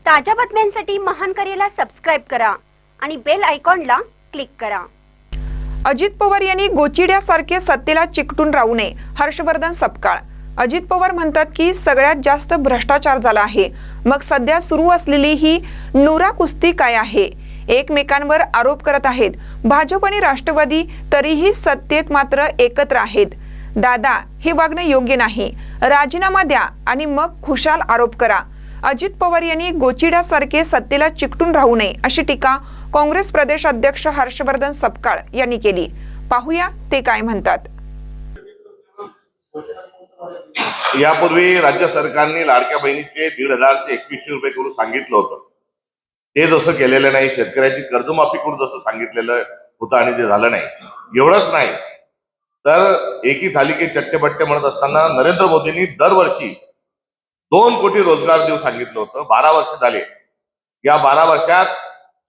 ताज्या बातम्यांसाठी महान करेला सबस्क्राइब करा आणि बेल आयकॉनला क्लिक करा। अजित पवार यांनी गोचिड्यासारखे सत्तेला चिकटून राहू नये, हर्षवर्धन सपकाळ। अजित पवार म्हणतात की सगळ्यात जास्त भ्रष्टाचार झाला आहे, मग सध्या सुरू असलेली ही नुरा कुस्ती काय आहे? एकमेकांवर आरोप करत आहेत भाजप आणि राष्ट्रवादी, तरीही सत्तेत मात्र एकत्र आहेत। दादा, हे वागणं योग्य नाही, राजीनामा द्या आणि मग खुशाल आरोप करा। अजित पवार यांनी गोचिड्यासारखे सत्तेला चिकटून राहू नये अशी टीका काँग्रेस प्रदेश अध्यक्ष हर्षवर्धन सपकाळ यांनी केली। पाहूया ते काय म्हणतात। यापूर्वी राज्य सरकारने लाडक्या बहिणीचे 1,500 ते 2100 रुपये करून सांगितलं होतं, ते जसं केलेलं नाही। शेतकऱ्याची कर्जमाफी करून जसं सांगितलेलं होतं आणि ते झालं नाही। एवढंच नाही तर एकी थाली के चट्टे-बट्टे म्हणत असताना नरेंद्र मोदींनी दरवर्षी 2 कोटी रोजगार देऊ सांगितलं होतं। 12 वर्ष झाले, या 12 वर्षात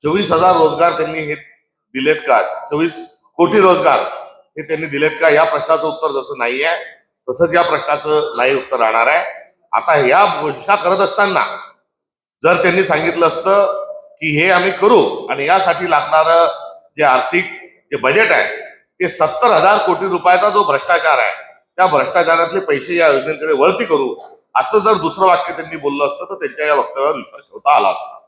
24,000 रोजगार त्यांनी हे दिलेत का? 24 कोटी रोजगार हे त्यांनी दिलेत का? या प्रश्नाचं उत्तर जसं नाही आहे तसंच या प्रश्नाचं नाही उत्तर राहणार आहे। आता या घोषणा करत असताना जर त्यांनी सांगितलं असतं की हे आम्ही करू आणि यासाठी लागणारं जे आर्थिक जे बजेट आहे ते 70,000 कोटी रुपयाचा जो भ्रष्टाचार आहे, त्या भ्रष्टाचारातले पैसे या योजनेकडे वळती करू, असं जर दुसरं वाक्य त्यांनी बोललं असतं तर त्यांच्या या वक्तव्यावर विश्वास ठेवता आला असता।